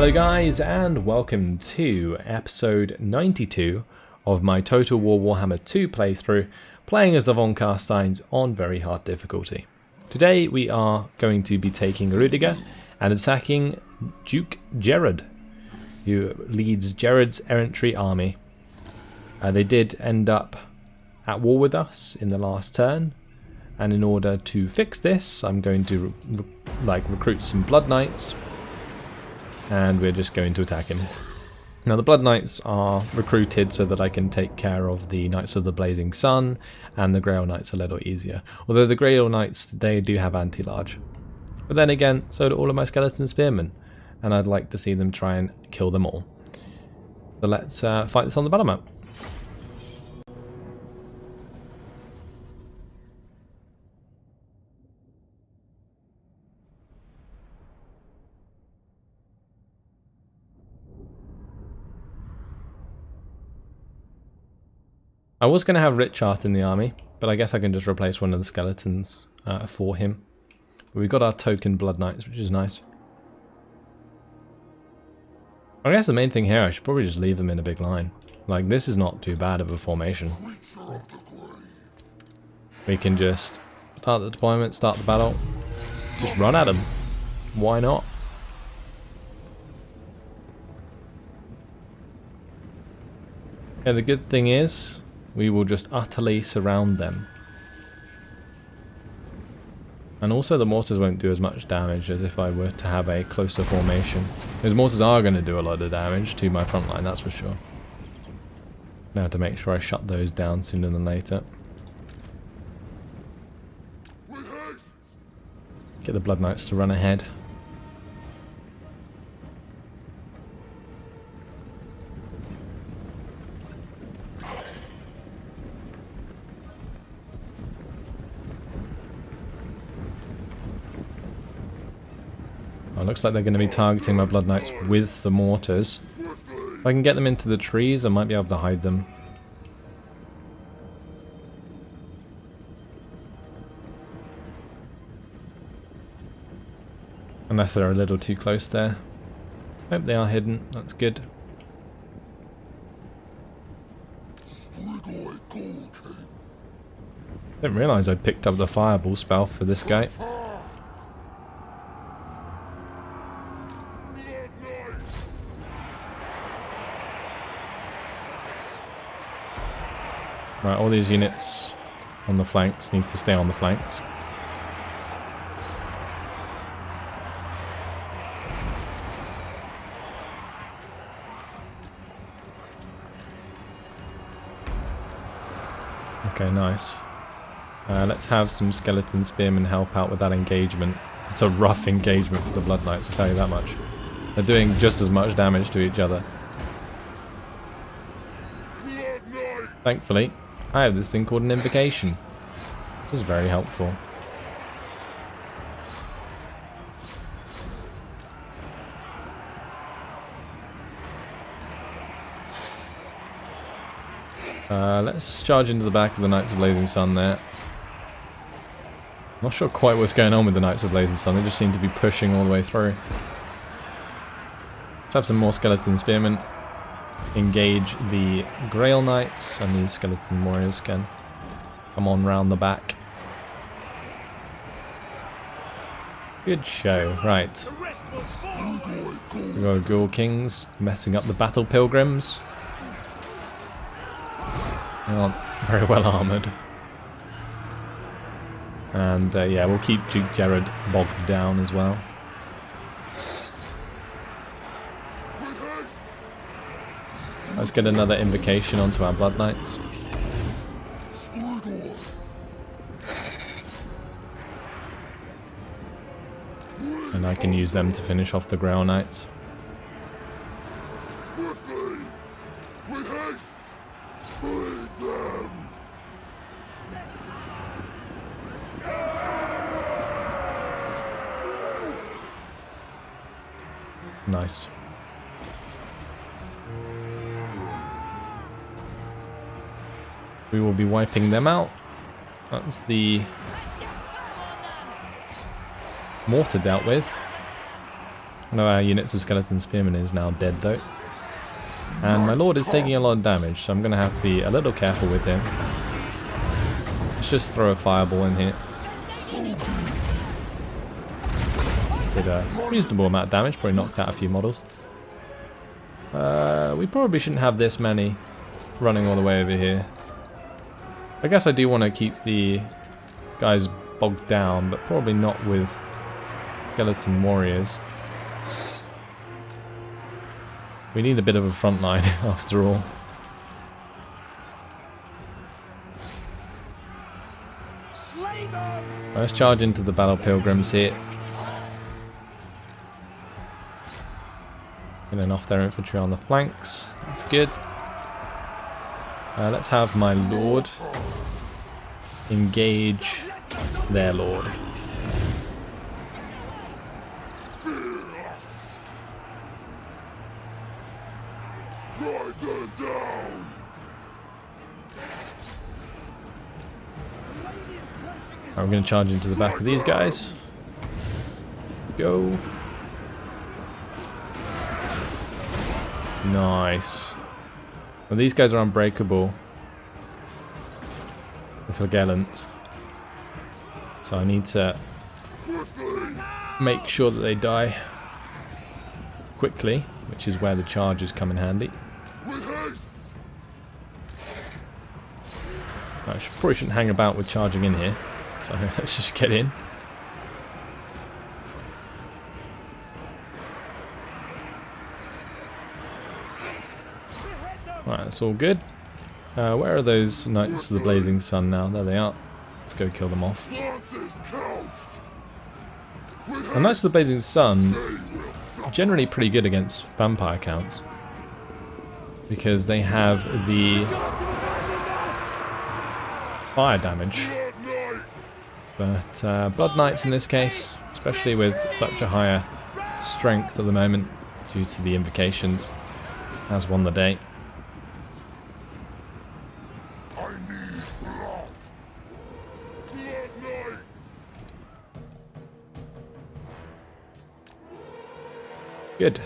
Hello guys, and welcome to episode 92 of my Total War Warhammer 2 playthrough, playing as the Von Carsteins on very hard difficulty. Today we are going to be taking Rudiger and attacking Duke Gerard, who leads Gerard's errantry army. They did end up at war with us in the last turn, and in order to fix this I'm going to recruit some Blood Knights, and we're just going to attack him. Now the Blood Knights are recruited so that I can take care of the Knights of the Blazing Sun, and the Grail Knights a little easier. Although the Grail Knights, they do have anti-large. But then again, so do all of my Skeleton Spearmen, and I'd like to see them try and kill them all. So let's fight this on the battle map. I was going to have Richard in the army, but I guess I can just replace one of the skeletons for him. We've got our token Blood Knights, which is nice. I guess the main thing here, I should probably just leave them in a big line. Like, this is not too bad of a formation. We can just start the deployment, start the battle, just run at them. Why not? And the good thing is, we will just utterly surround them. And also the mortars won't do as much damage as if I were to have a closer formation. Those mortars are going to do a lot of damage to my front line, that's for sure. Now to make sure I shut those down sooner than later. Get the Blood Knights to run ahead. Looks like they're going to be targeting my Blood Knights with the mortars. If I can get them into the trees, I might be able to hide them. Unless they're a little too close there. Hope they are hidden, that's good. Didn't realise I'd picked up the fireball spell for this guy. Right, all these units on the flanks need to stay on the flanks. Okay, nice. Let's have some Skeleton Spearmen help out with that engagement. It's a rough engagement for the Blood Knights, I'll tell you that much. They're doing just as much damage to each other. Thankfully, I have this thing called an invocation, which is very helpful. Let's charge into the back of the Knights of Blazing Sun there. Not sure quite what's going on with the Knights of Blazing Sun, they just seem to be pushing all the way through. Let's have some more Skeleton Spearmen engage the Grail Knights, and these Skeleton Warriors can come on round the back. Good show, right. We've got Ghoul Kings messing up the Battle Pilgrims. They aren't very well armoured. And yeah, we'll keep Duke Gerard bogged down as well. Let's get another invocation onto our Blood Knights. And I can use them to finish off the Grail Knights. Nice. We will be wiping them out. That's the mortar dealt with. One of our units of skeleton spearmen is now dead though. And my lord is taking a lot of damage, so I'm going to have to be a little careful with him. Let's just throw a fireball in here. Did a reasonable amount of damage, probably knocked out a few models. We probably shouldn't have this many running all the way over here. I guess I do want to keep the guys bogged down, but probably not with skeleton warriors. We need a bit of a front line after all. Let's charge into the battle pilgrims here. Killing off their infantry on the flanks. That's good. Let's have my lord engage their lord. Right, we're going to charge into the back of these guys. Go. Nice. Well, these guys are unbreakable. The flagellants. So I need to make sure that they die quickly, which is where the charges come in handy. I probably shouldn't hang about with charging in here, so let's just get in. Right, that's all good. Where are those Knights of the Blazing Sun now? There they are. Let's go kill them off. The Knights of the Blazing Sun are generally pretty good against vampire counts, because they have the fire damage. But Blood Knights in this case, especially with such a higher strength at the moment due to the invocations, has won the day. Good.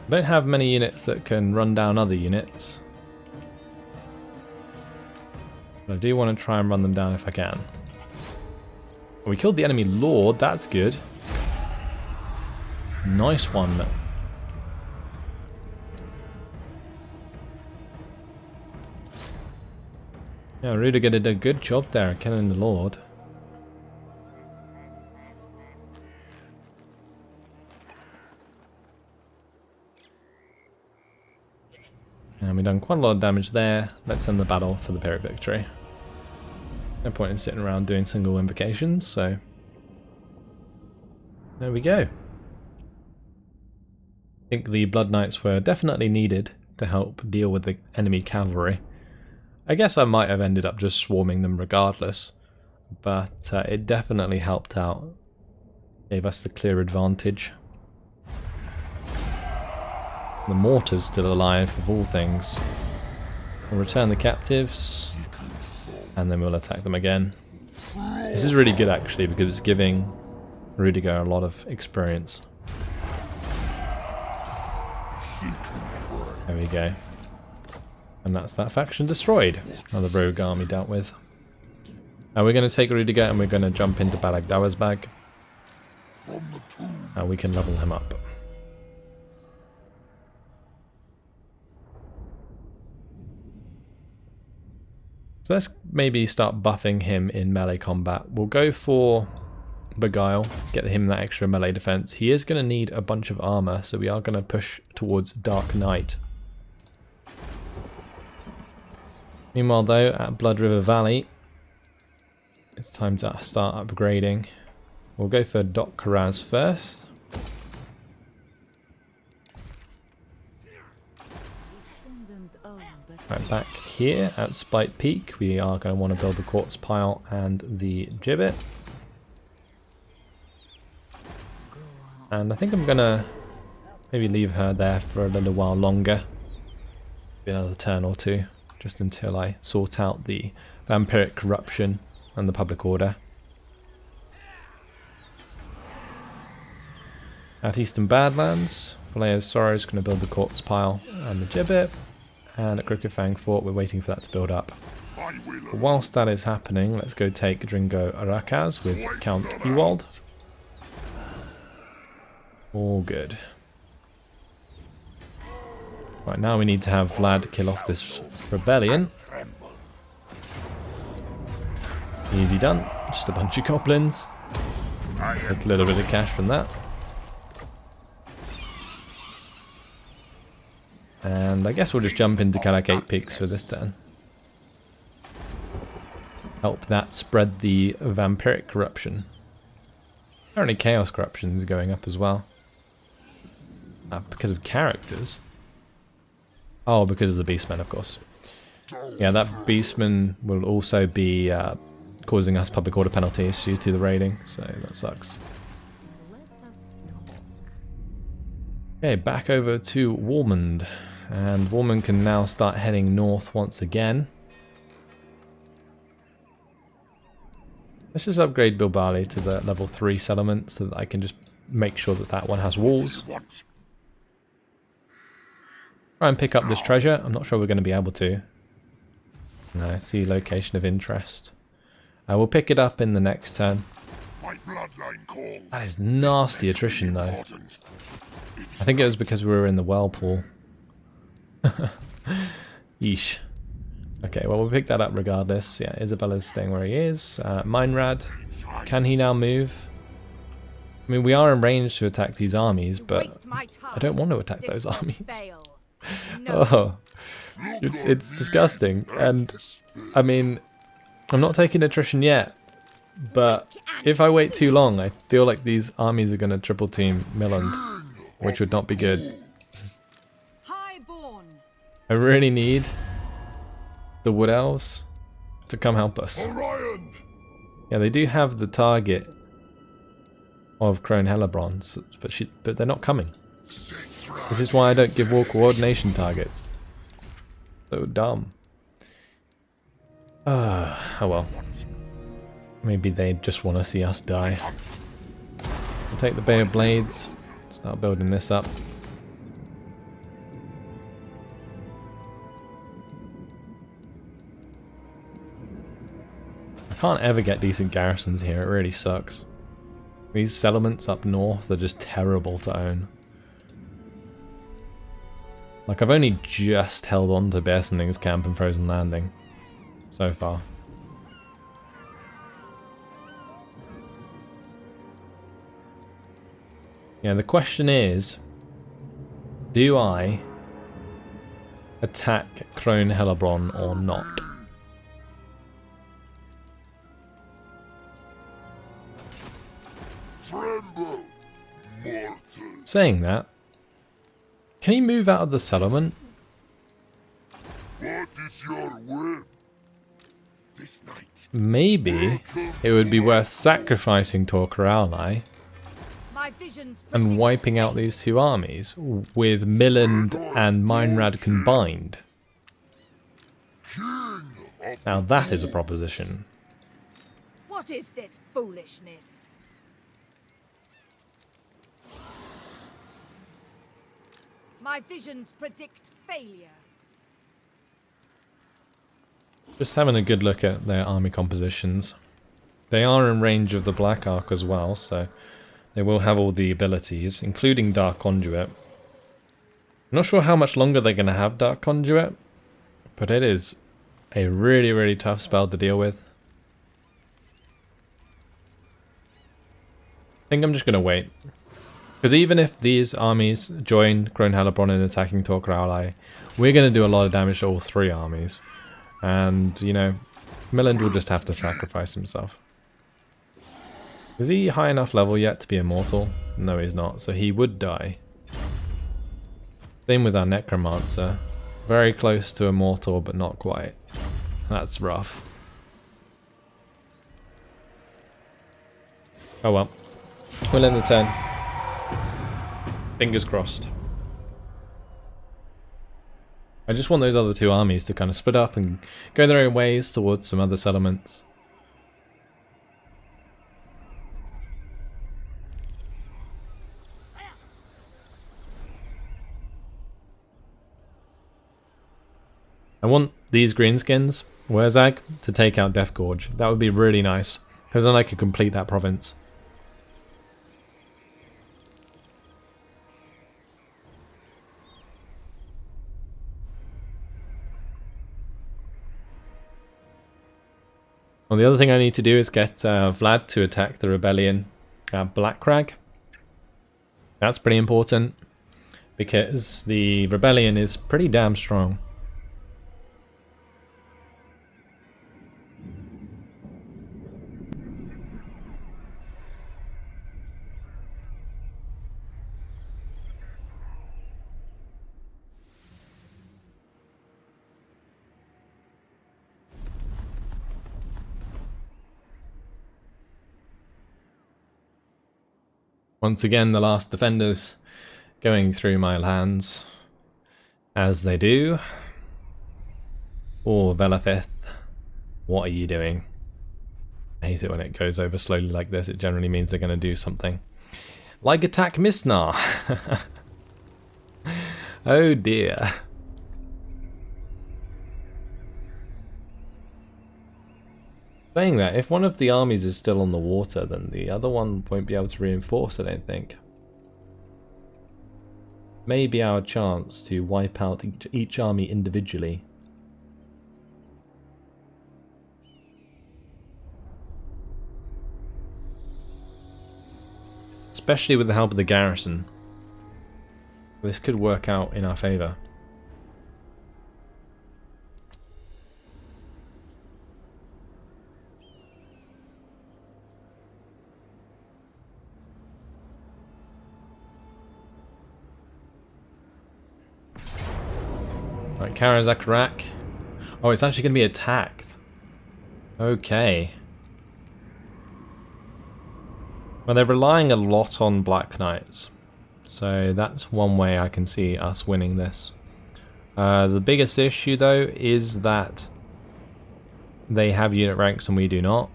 Don't have many units that can run down other units, but I do want to try and run them down if I can. We killed the enemy lord, that's good. Nice one. Yeah, Rudiger did a good job there killing the lord. And we've done quite a lot of damage there. Let's end the battle for the Pyrrhic victory. No point in sitting around doing single invocations, so there we go. I think the Blood Knights were definitely needed to help deal with the enemy cavalry. I guess I might have ended up just swarming them regardless, but it definitely helped out. Gave us the clear advantage. The mortar's still alive, of all things. We'll return the captives, and then we'll attack them again. This is really good actually, because it's giving Rudiger a lot of experience. There we go. And that's that faction destroyed. Another rogue army dealt with. Now we're going to take Rudiger and we're going to jump into Balag Dawersbag. And we can level him up. So let's maybe start buffing him in melee combat. We'll go for Beguile, get him that extra melee defense. He is going to need a bunch of armor, so we are going to push towards Dark Knight. Meanwhile though, at Blood River Valley, it's time to start upgrading. We'll go for Doc Karaz first. Right, back here at Spite Peak, we are going to want to build the Corpse Pile and the Gibbet. And I think I'm going to maybe leave her there for a little while longer. Maybe another turn or two, just until I sort out the vampiric corruption and the public order. At Eastern Badlands, Valea's Sorrow is going to build the corpse pile and the gibbet. And at Crooked Fang Fort, we're waiting for that to build up. But whilst that is happening, let's go take Dringo Arakaz with Count Ewald. All good. Right, now we need to have Vlad kill off this rebellion. Easy done. Just a bunch of goblins. Take a little bit of cash from that. And I guess we'll just jump into Kalak 8 Peaks for this turn. Help that spread the vampiric corruption. Apparently chaos corruption is going up as well. Because of characters. Oh, because of the beastmen, of course. Yeah, that beastman will also be causing us public order penalties due to the raiding, so that sucks. Okay, back over to Warmond. And Warmond can now start heading north once again. Let's just upgrade Bilbali to the level 3 settlement so that I can just make sure that that one has walls. Try and pick up this treasure. I'm not sure we're going to be able to. No, I see location of interest. We'll pick it up in the next turn. That is nasty attrition though. I think it was because we were in the whirlpool. Yeesh. Okay, well we'll pick that up regardless. Yeah, Isabella's staying where he is. Meinrad, can he now move? I mean, we are in range to attack these armies, but I don't want to attack those armies. Oh, it's disgusting. And I mean, I'm not taking attrition yet, but if I wait too long, I feel like these armies are going to triple team Milland, which would not be good. I really need the Wood Elves to come help us. Yeah, they do have the target of Crone Hellebron, but they're not coming. This is why I don't give war coordination targets. So dumb. Oh well. Maybe they just want to see us die. We'll take the Bay of Blades, start building this up. I can't ever get decent garrisons here, it really sucks. These settlements up north are just terrible to own. Like, I've only just held on to Bearsening's camp and Frozen Landing so far. Yeah, the question is, do I attack Crone Hellebron or not? Saying that, can he move out of the settlement? What is your will? This night. Maybe it would be worth sacrificing Torqueralli and wiping out these two armies with Milland and Meinrad combined. Now that is a proposition. What is this foolishness? My visions predict failure. Just having a good look at their army compositions. They are in range of the Black Ark as well, so they will have all the abilities, including Dark Conduit. I'm not sure how much longer they're going to have Dark Conduit, but it is a really, really tough spell to deal with. I think I'm just going to wait. Because even if these armies join Crone Hellebron in attacking Torqueralli, we're going to do a lot of damage to all three armies. And, you know, Milland will just have to sacrifice himself. Is he high enough level yet to be immortal? No, he's not, so he would die. Same with our Necromancer. Very close to immortal, but not quite. That's rough. Oh well. We'll end the turn. Fingers crossed. I just want those other two armies to kind of split up and go their own ways towards some other settlements. I want these greenskins, Wurzag, to take out Death Gorge. That would be really nice, because then I could complete that province. Well, the other thing I need to do is get Vlad to attack the rebellion at Blackcrag. That's pretty important, because the rebellion is pretty damn strong. Once again, the last defenders going through my lands, as they do. Oh, Belafith, what are you doing? I hate it when it goes over slowly like this. It generally means they're going to do something. Like attack Misnar. Oh dear. Saying that, if one of the armies is still on the water, then the other one won't be able to reinforce, I don't think. Maybe our chance to wipe out each army individually. Especially with the help of the garrison. This could work out in our favour. Right, Karazakarak. Oh, it's actually going to be attacked. Okay. Well, they're relying a lot on Black Knights. So that's one way I can see us winning this. The biggest issue, though, is that they have unit ranks and we do not.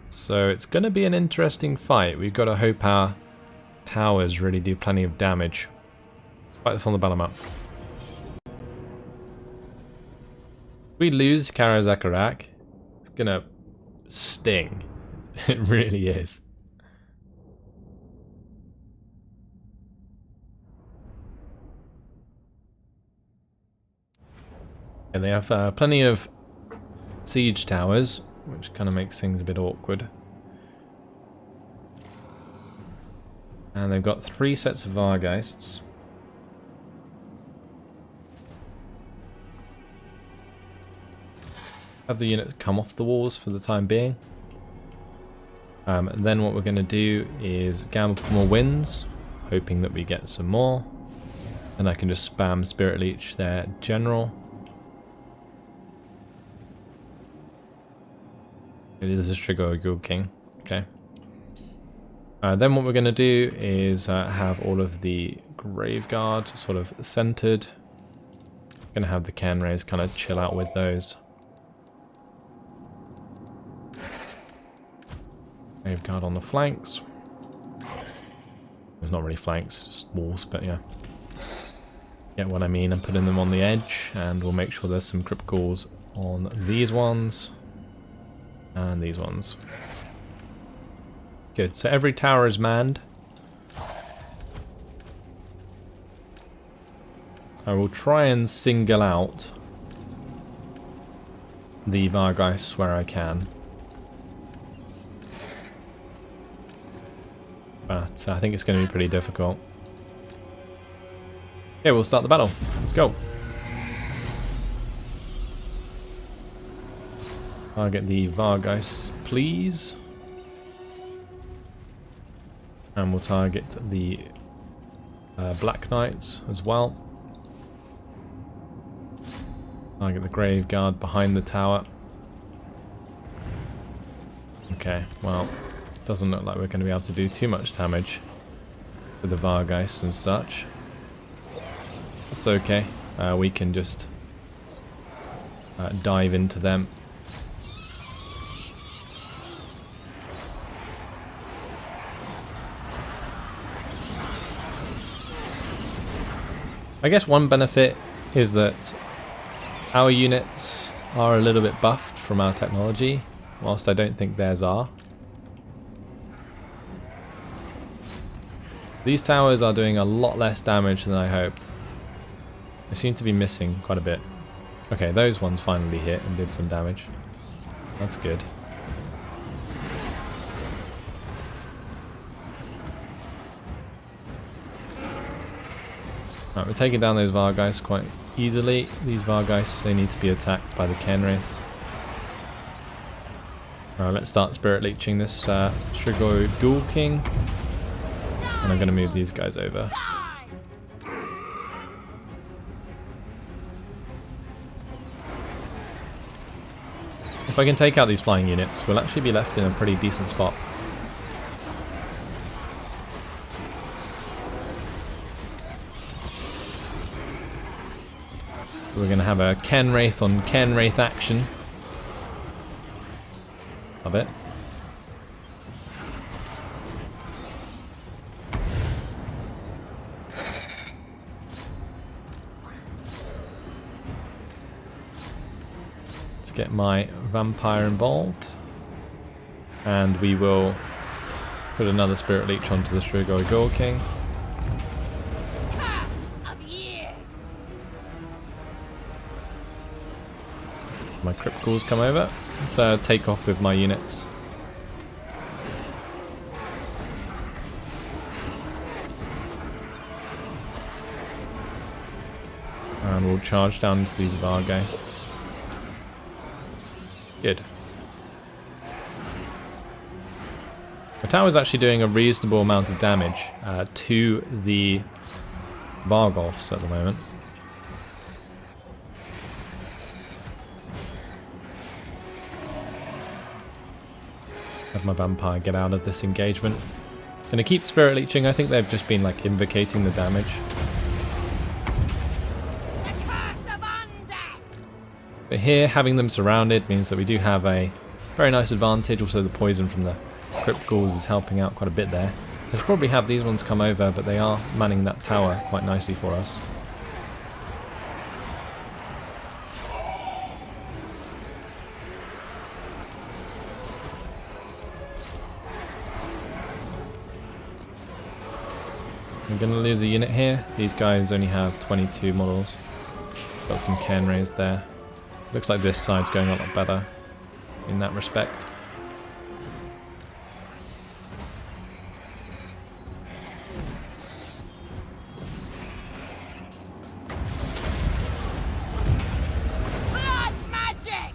So it's going to be an interesting fight. We've got to hope our towers really do plenty of damage. Let's fight this on the battle map. If we lose Karazakarak, it's going to sting. It really is. And they have plenty of siege towers, which kind of makes things a bit awkward. And they've got 3 sets of Vargeists. Have the units come off the walls for the time being. And then what we're going to do is gamble for more wins, hoping that we get some more. And I can just spam Spirit Leech their general. It is a Strigo Ghoul King. Okay. Then what we're going to do is have all of the Graveguard sort of centered. Going to have the Canrays kind of chill out with those. Graveguard on the flanks. There's not really flanks, just walls, but yeah. Get what I mean. I'm putting them on the edge, and we'll make sure there's some Crypt Ghouls on these ones. And these ones. Good, so every tower is manned. I will try and single out the Vargeists where I can. But I think it's going to be pretty difficult. Okay, we'll start the battle. Let's go. Target the Vargeists, please. And we'll target the Black Knights as well. Target the Graveguard behind the tower. Okay, well, doesn't look like we're going to be able to do too much damage with the Vargeists and such. That's okay. We can just dive into them. I guess one benefit is that Our units are a little bit buffed from our technology, whilst I don't think theirs are. These towers are doing a lot less damage than I hoped. They seem to be missing quite a bit. Okay, those ones finally hit and did some damage. That's good. Right, we're taking down those Vargeist quite easily. These Vargeists, they need to be attacked by the Kenwraiths. Alright, let's start Spirit Leeching this Strigoi Ghoul King. And I'm going to move these guys over. If I can take out these flying units, we'll actually be left in a pretty decent spot. We're going to have a Kenwraith on Kenwraith action. Love it. Let's get my vampire involved. And we will put another Spirit Leech onto the Strigoi Ghoul King. My Crypt Ghouls come over. Let's take off with my units. And we'll charge down into these Vargeists. Good. The tower's actually doing a reasonable amount of damage to the Vargolfs at the moment. Have my vampire get out of this engagement. Gonna keep Spirit Leeching. I think they've just been like invocating the damage. But here, having them surrounded means that we do have a very nice advantage. Also, the poison from the Crypt Ghouls is helping out quite a bit there. I should probably have these ones come over, but they are manning that tower quite nicely for us. I'm going to lose a unit here. These guys only have 22 models. Got some Kenwraiths there. Looks like this side's going a lot better in that respect. Blood magic!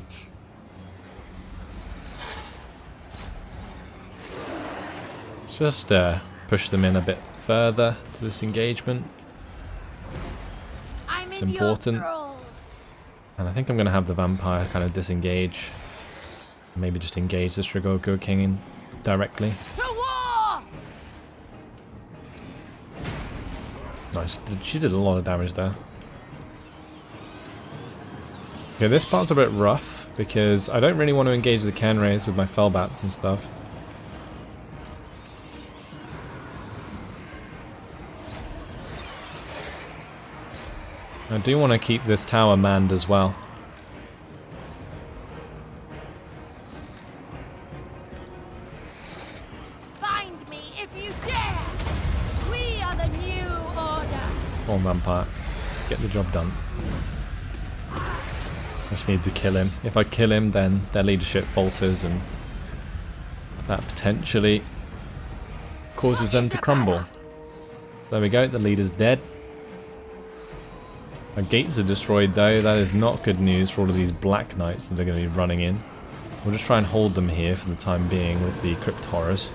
Let's just push them in a bit further to this engagement. It's important. And I think I'm going to have the vampire kind of disengage. Maybe just engage the Strigoi Ghoul King in directly. To war! Nice. She did a lot of damage there. Okay, this part's a bit rough because I don't really want to engage the Kenwraiths with my Fellbats and stuff. I do want to keep this tower manned as well. Find me if you dare! We are the new order! Come on, vampire. Get the job done. I just need to kill him. If I kill him, then their leadership falters and that potentially causes them to crumble. There we go, the leader's dead. Our gates are destroyed though. That is not good news for all of these Black Knights that are going to be running in. We'll just try and hold them here for the time being with the Crypt Horrors.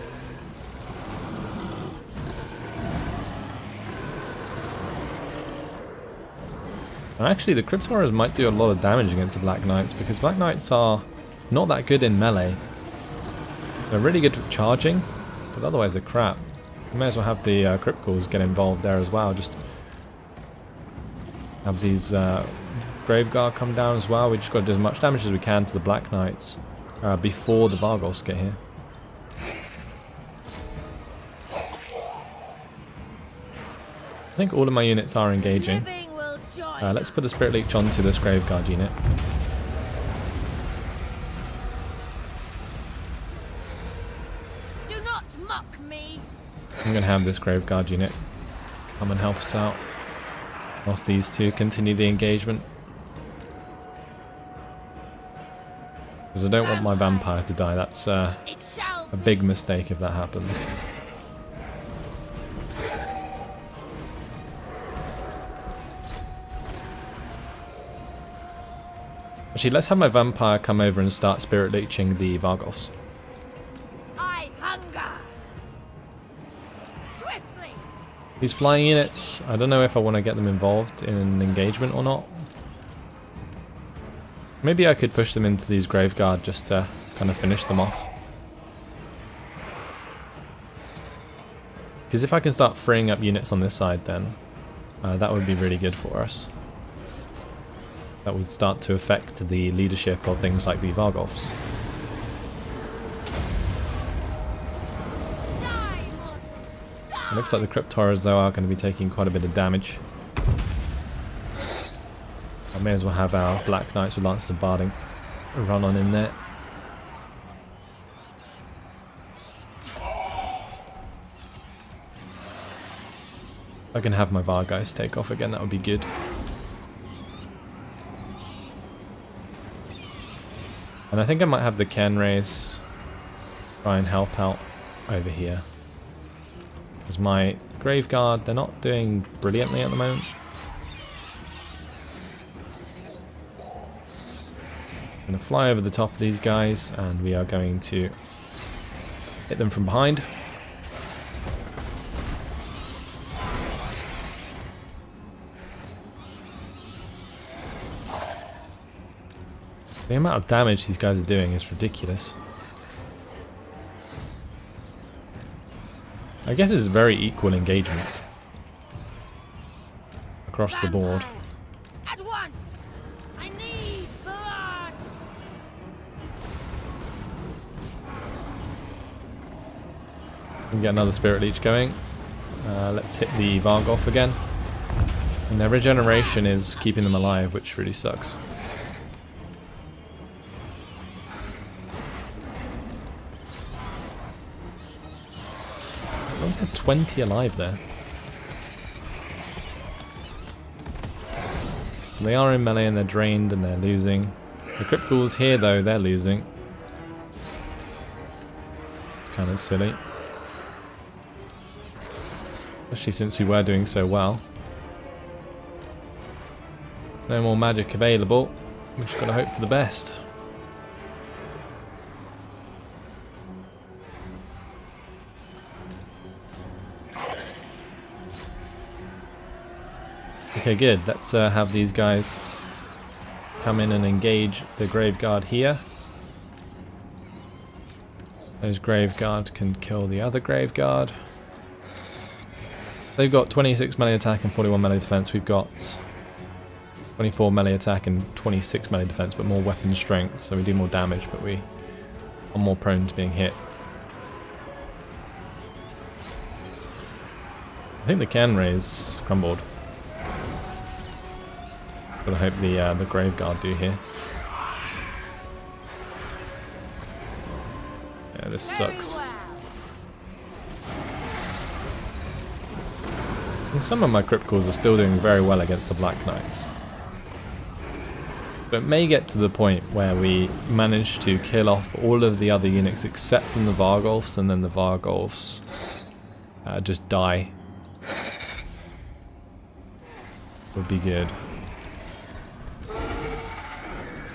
And actually the Crypt Horrors might do a lot of damage against the Black Knights because Black Knights are not that good in melee. They're really good for charging, but otherwise they're crap. We may as well have the Crypt Ghouls get involved there as well. Just have these Graveguard come down as well. We just got to do as much damage as we can to the Black Knights before the Vargolfs get here. I think all of my units are engaging. Living will join Let's put a Spirit Leech onto this Graveguard unit. Do not mock me. I'm going to have this Graveguard unit come and help us out whilst these two continue the engagement. Because I don't want my vampire to die. That's a It shall big mistake if that happens. Actually, let's have my vampire come over and start Spirit Leeching the Vargoths. I hunger. Swiftly. These flying units, I don't know if I want to get them involved in an engagement or not. Maybe I could push them into these Graveguard just to kind of finish them off. Because if I can start freeing up units on this side, then that would be really good for us. That would start to affect the leadership of things like the Vargoths. Die, mortals. Die. It looks like the Crypt Horrors, though, are going to be taking quite a bit of damage. I may as well have our Black Knights with Lances of Barding run on in there. I can have my Vargeist take off again, that would be good. And I think I might have the Kenrays try and help out over here. Because my Graveguard, they're not doing brilliantly at the moment. I'm going to fly over the top of these guys and we are going to hit them from behind. The amount of damage these guys are doing is ridiculous. I guess it's very equal engagements across the board. Vampire. At once. I need blood. We can get another Spirit Leech going. Let's hit the Vargoth again. And their regeneration is keeping them alive, which really sucks. Why was there 20 alive there? They are in melee and they're drained and they're losing. The Crypt Ghouls here though, they're losing. Kind of silly. Especially since we were doing so well. No more magic available. We've just got to hope for the best. Okay, good. Let's have these guys come in and engage the Graveguard here. Those Graveguard can kill the other Graveguard. They've got 26 melee attack and 41 melee defense. We've got 24 melee attack and 26 melee defense, but more weapon strength, so we do more damage, but we are more prone to being hit. I think the Kenrays crumbled. But I hope the Graveguard do here. Yeah, this sucks. Very well. And some of my Crypt Ghouls are still doing very well against the Black Knights. But it may get to the point where we manage to kill off all of the other units except from the Vargoths, and then the Vargoths just die. Would be good.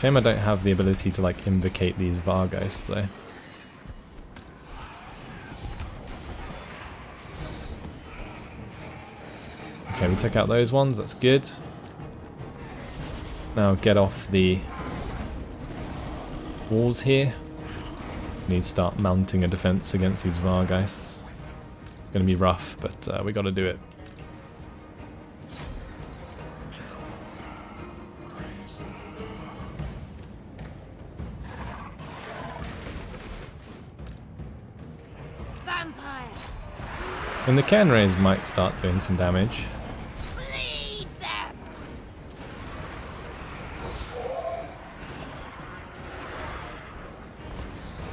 Shame I don't have the ability to like invocate these Vargeists though. Okay, we took out those ones, that's good. Now get off the walls here. Need to start mounting a defense against these Vargeists. Gonna be rough, but we gotta do it. Vampire. And the Kenrays might start doing some damage. Bleed them.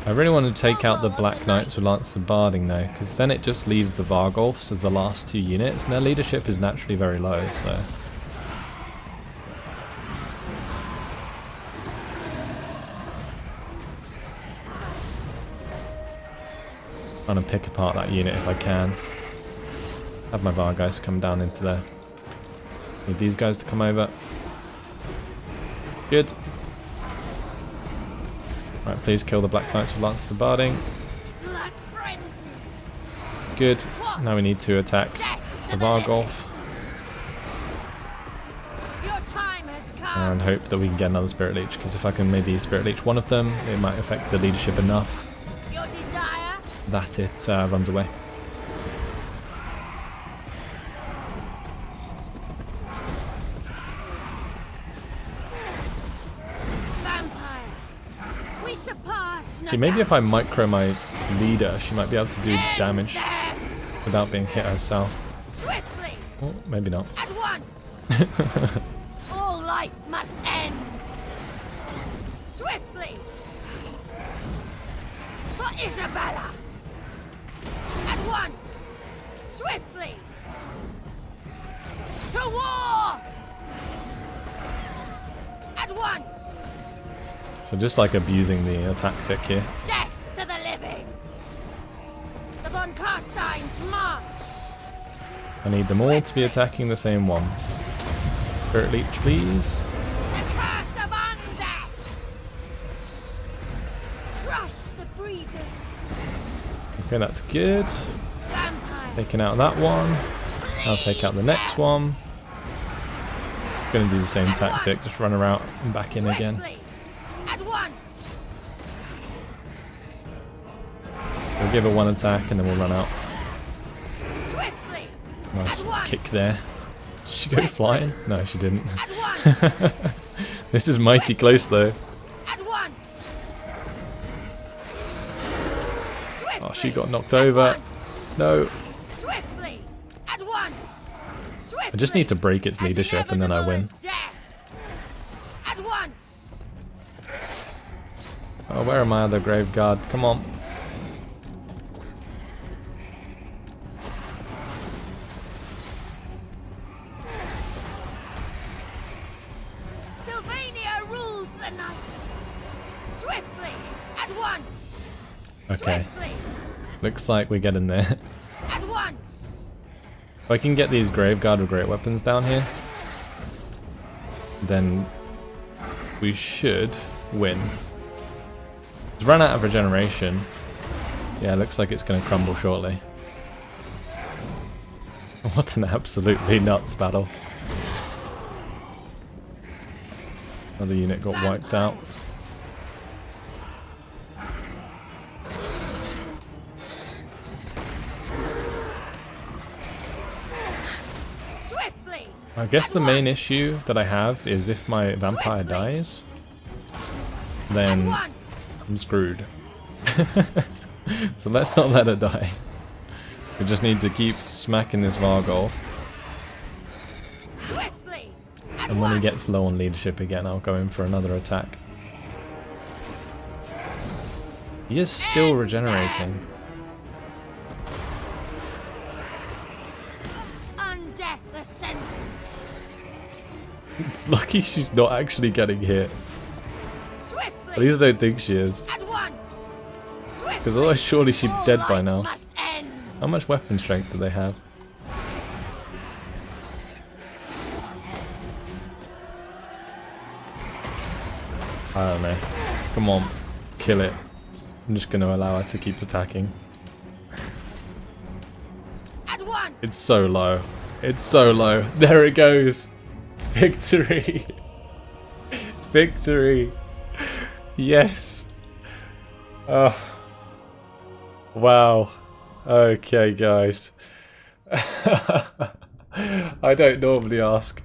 I really want to take out the Black Knights with Lance of Barding though, because then it just leaves the Vargolfs as the last 2 units, and their leadership is naturally very low, so... Trying to pick apart that unit if I can. Have my Var guys come down into there. Need these guys to come over. Good. Right, please kill the Black Knights with Lances of Barding. Blood frenzy. Good. Now we need to attack the Vargolf Your time has come. and hope that we can get another Spirit Leech, because if I can maybe Spirit Leech one of them, it might affect the leadership enough Your desire. that it runs away. Vampire. We surpass. See, maybe if I micro my leader, she might be able to do damage without being hit herself. Swiftly. Oh, maybe not. At once. All life must end. Swiftly. For Isabella. At once. Swiftly. To war. At once. So just like abusing the attack tick here. Death to the living. The von Carstein's march. I need them all to be attacking the same one. Spirit Leech, please. The curse of undeath. Crush the breathers. Okay, that's good. Vampire. Taking out that one. I'll take out the next one. Gonna do the same tactic, just run her out and back in again. Swiftly. At once. We'll give her one attack and then we'll run out. Swiftly. Nice At once. kick there. Did she go flying? No, she didn't. At once. This is mighty close though. At once. Oh, she Swiftly. got knocked At over. once. No. Swiftly. At once. Swiftly. I just need to break its leadership and then I win. As inevitable as death. At once. Oh, where are my other Grave Guard? Come on. Sylvania rules the night. Swiftly. At once. Okay. Swiftly. Looks like we're getting there. At once. If I can get these Grave Guard with great weapons down here, then we should win. It's run out of regeneration. Yeah, looks like it's going to crumble shortly. What an absolutely nuts battle. Another unit got wiped out. Swiftly. I guess the main issue that I have is if my vampire dies, At then once. I'm screwed. So let's not let her die. We just need to keep smacking this Vargolf, Swiftly. At and when he once. gets low on leadership again, I'll go in for another attack. He is still regenerating. Undeath ascendant. Lucky she's not actually getting hit. Swiftly. At least I don't think she is. At once. Swiftly. Because otherwise surely she'd be All dead by life now. Must end. How much weapon strength do they have? I don't know. Come on. Kill it. I'm just going to allow her to keep attacking. At once. It's so low. It's so low. There it goes. Victory. Victory. Yes. Oh. Wow. Okay, guys. I don't normally ask,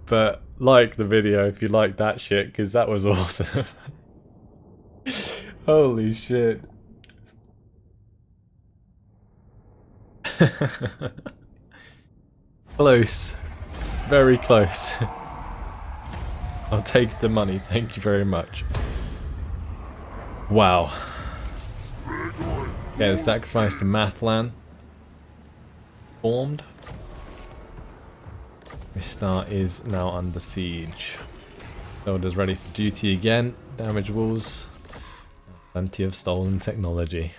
but like the video if you like that shit, because that was awesome. Holy shit. Close. Very close. I'll take the money, thank you very much. Wow. Okay, the sacrifice to Mathlan formed. Mistnar is now under siege. Soldiers ready for duty again. Damage walls. Plenty of stolen technology.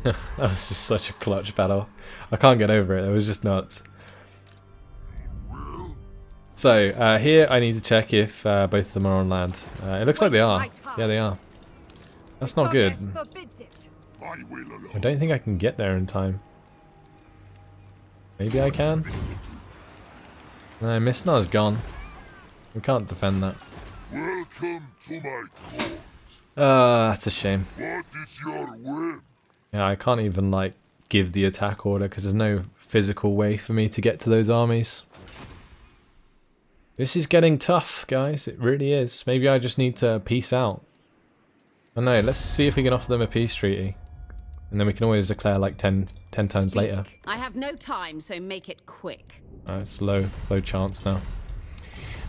That was just such a clutch battle. I can't get over it. It was just nuts. So, here I need to check if both of them are on land. It looks like they are. Yeah, they are. That's not good. I don't think I can get there in time. Maybe I can? No, Mistnar's gone. We can't defend that. Welcome to my court. That's a shame. What is your whim? Yeah, I can't even, like, give the attack order because there's no physical way for me to get to those armies. This is getting tough, guys. It really is. Maybe I just need to peace out. I don't know. Let's see if we can offer them a peace treaty. And then we can always declare, like, 10 turns later. I have no time, so make it quick. It's low chance now.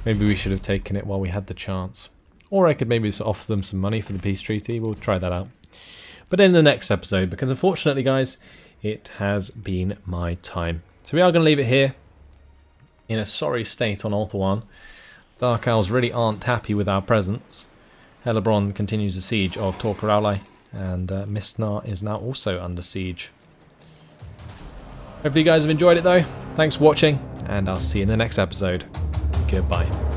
Maybe we should have taken it while we had the chance. Or I could maybe offer them some money for the peace treaty. We'll try that out. But in the next episode, because unfortunately, guys, it has been my time. So we are going to leave it here. In a sorry state on Ulthuan. Dark Owls really aren't happy with our presence. Hellebron continues the siege of Torqueraule. And Mistnar is now also under siege. Hopefully you guys have enjoyed it though. Thanks for watching, and I'll see you in the next episode. Goodbye.